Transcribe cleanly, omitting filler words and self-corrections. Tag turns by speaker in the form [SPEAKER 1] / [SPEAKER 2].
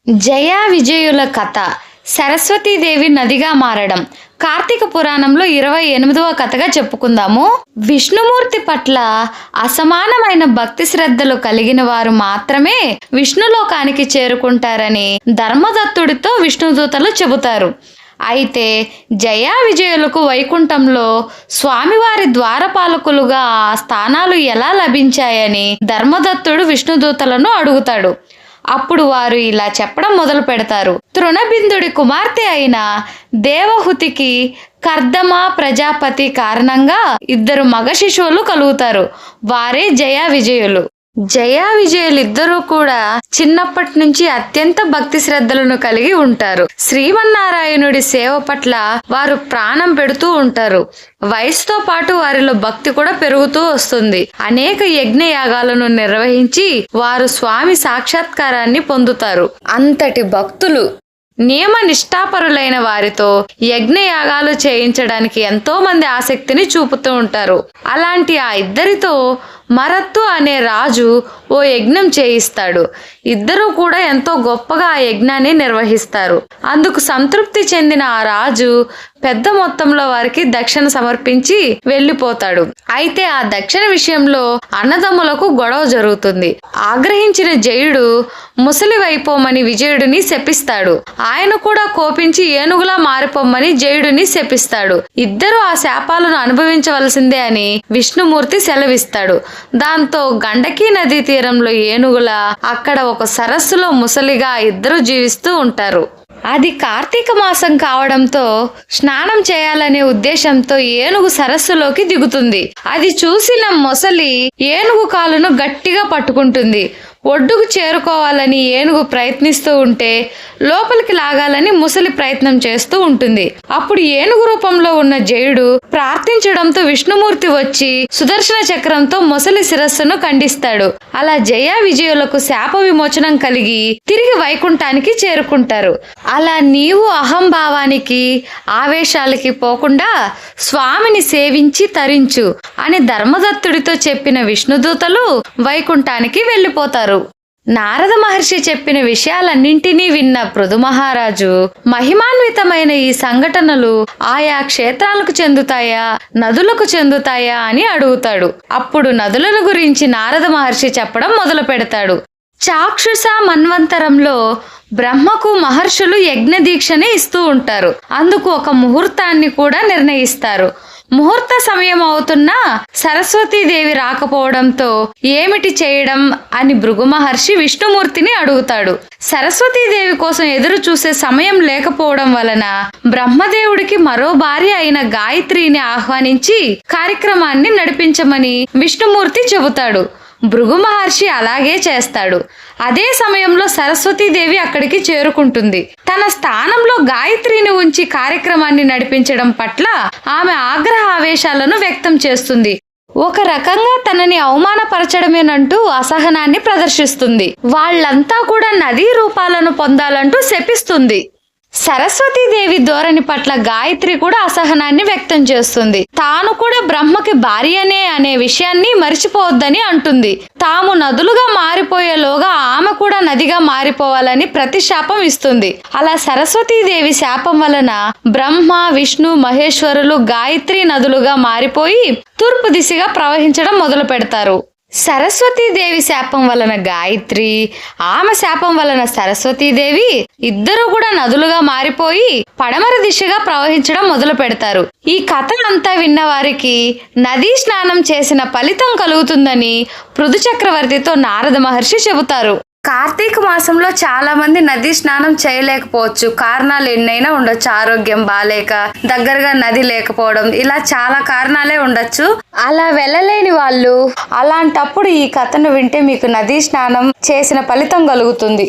[SPEAKER 1] జయ విజయుల కథ సరస్వతీదేవి నదిగా మారడం కార్తీక పురాణంలో 28వ కథగా చెప్పుకుందాము. విష్ణుమూర్తి పట్ల అసమానమైన భక్తి శ్రద్ధలు కలిగిన వారు మాత్రమే విష్ణులోకానికి చేరుకుంటారని ధర్మదత్తుడితో విష్ణుదూతలు చెబుతారు. అయితే జయా విజయులకు వైకుంఠంలో స్వామివారి ద్వారపాలకులుగా ఆ స్థానాలు ఎలా లభించాయని ధర్మదత్తుడు విష్ణుదూతలను అడుగుతాడు. అప్పుడు వారు ఇలా చెప్పడం మొదలు పెడతారు. తృణబిందుడి కుమార్తె అయిన దేవహుతికి కర్దమ ప్రజాపతి కారణంగా 2 మగ శిశువులు కలుగుతారు. వారే జయా విజయులు. జయా విజయులిద్దరూ కూడా చిన్నప్పటి నుంచి అత్యంత భక్తి శ్రద్ధలను కలిగి ఉంటారు. శ్రీమన్నారాయణుడి సేవ పట్ల వారు ప్రాణం పెడుతూ ఉంటారు. వయసుతో పాటు వారిలో భక్తి కూడా పెరుగుతూ వస్తుంది. అనేక యజ్ఞ యాగాలను నిర్వహించి వారు స్వామి సాక్షాత్కారాన్ని పొందుతారు. అంతటి భక్తులు నియమ నిష్ఠాపరులైన వారితో యజ్ఞయాగాలు చేయించడానికి ఎంతో మంది ఆసక్తిని చూపుతూ ఉంటారు. అలాంటి ఆ ఇద్దరితో మరత్తు అనే రాజు ఓ యజ్ఞం చేయిస్తాడు. ఇద్దరూ కూడా ఎంతో గొప్పగా ఆ యజ్ఞాన్ని నిర్వహిస్తారు. అందుకు సంతృప్తి చెందిన ఆ రాజు పెద్ద మొత్తంలో వారికి దక్షిణ సమర్పించి వెళ్ళిపోతాడు. అయితే ఆ దక్షిణ విషయంలో అన్నదమ్ములకు గొడవ జరుగుతుంది. ఆగ్రహించిన జయుడు ముసలి వైపోమని విజయుడిని శపిస్తాడు. ఆయన కూడా కోపించి ఏనుగులా మారిపోమ్మని జయుడిని శపిస్తాడు. ఇద్దరు ఆ శాపాలను అనుభవించవలసిందే అని విష్ణుమూర్తి సెలవిస్తాడు. దాంతో గండకీ నదీ తీరంలో ఏనుగులా అక్కడ ఒక సరస్సులో ముసలిగా ఇద్దరు జీవిస్తూ ఉంటారు. అది కార్తీక మాసం కావడంతో స్నానం చేయాలనే ఉద్దేశంతో ఏనుగు సరస్సులోకి దిగుతుంది. అది చూసిన మొసలి ఏనుగు కాలును గట్టిగా పట్టుకుంటుంది. ఒడ్డుకు చేరుకోవాలని ఏనుగు ప్రయత్నిస్తూ ఉంటే లోపలికి లాగాలని ముసలి ప్రయత్నం చేస్తూ ఉంటుంది. అప్పుడు ఏనుగు రూపంలో ఉన్న జయుడు ప్రార్థించడంతో విష్ణుమూర్తి వచ్చి సుదర్శన చక్రంతో మొసలి శిరస్సును ఖండిస్తాడు. అలా జయా విజయులకు శాప విమోచనం కలిగి తిరిగి వైకుంఠానికి చేరుకుంటారు. అలా నీవు అహంభావానికి ఆవేశాలకి పోకుండా స్వామిని సేవించి తరించు అని ధర్మదత్తుడితో చెప్పిన విష్ణుదూతలు వైకుంఠానికి వెళ్ళిపోతారు. నారద మహర్షి చెప్పిన విషయాలన్నింటినీ విన్న పృథు మహారాజు మహిమాన్వితమైన ఈ సంఘటనలు ఆయా క్షేత్రాలకు చెందుతాయా, నదులకు చెందుతాయా అని అడుగుతాడు. అప్పుడు నదులను గురించి నారద మహర్షి చెప్పడం మొదలు పెడతాడు. చాక్షుష మన్వంతరంలో బ్రహ్మకు మహర్షులు యజ్ఞ దీక్షని ఇస్తూ ఉంటారు. అందుకు ఒక ముహూర్తాన్ని కూడా నిర్ణయిస్తారు. ముహూర్త సమయం అవుతున్నా సరస్వతీదేవి రాకపోవడంతో ఏమిటి చేయడం అని భృగు మహర్షి విష్ణుమూర్తిని అడుగుతాడు. సరస్వతీదేవి కోసం ఎదురు చూసే సమయం లేకపోవడం వలన బ్రహ్మదేవుడికి మరో భార్య అయిన గాయత్రిని ఆహ్వానించి కార్యక్రమాన్ని నడిపించమని విష్ణుమూర్తి చెబుతాడు. భృగు మహర్షి అలాగే చేస్తాడు. అదే సమయంలో సరస్వతీదేవి అక్కడికి చేరుకుంటుంది. తన స్థానంలో గాయత్రిని ఉంచి కార్యక్రమాన్ని నడిపించడం పట్ల ఆమె ఆగ్రహ ఆవేశాలను వ్యక్తం చేస్తుంది. ఒక రకంగా తనని అవమానపరచడమేనంటూ అసహనాన్ని ప్రదర్శిస్తుంది. వాళ్ళంతా కూడా నదీ రూపాలను పొందాలంటూ శపిస్తుంది. సరస్వతీదేవి ధోరణి పట్ల గాయత్రి కూడా అసహనాన్ని వ్యక్తం చేస్తుంది. తాను కూడా బ్రహ్మకి భార్యనే అనే విషయాన్ని మరిచిపోవద్దని అంటుంది. తాము నదులుగా మారిపోయేలోగా ఆమె కూడా నదిగా మారిపోవాలని ప్రతిశాపం ఇస్తుంది. అలా సరస్వతీదేవి శాపం వలన బ్రహ్మ, విష్ణు, మహేశ్వరులు గాయత్రి నదులుగా మారిపోయి తూర్పు దిశగా ప్రవహించడం మొదలు పెడతారు. సరస్వతీదేవి శాపం వలన గాయత్రి, ఆమె శాపం వలన సరస్వతీదేవి ఇద్దరు కూడా నదులుగా మారిపోయి పడమర దిశగా ప్రవహించడం మొదలు పెడతారు. ఈ కథ అంతా విన్న వారికి నదీ స్నానం చేసిన ఫలితం కలుగుతుందని పృథు చక్రవర్తితో నారద మహర్షి చెబుతారు. కార్తీక మాసంలో చాలా మంది నదీ స్నానం చేయలేకపోవచ్చు. కారణాలు ఎన్నైనా ఉండొచ్చు. ఆరోగ్యం బాలేక, దగ్గరగా నది లేకపోవడం, ఇలా చాలా కారణాలే ఉండొచ్చు. అలా వెళ్ళలేని వాళ్ళు అలాంటప్పుడు ఈ కథను వింటే మీకు నదీ స్నానం చేసిన ఫలితం కలుగుతుంది.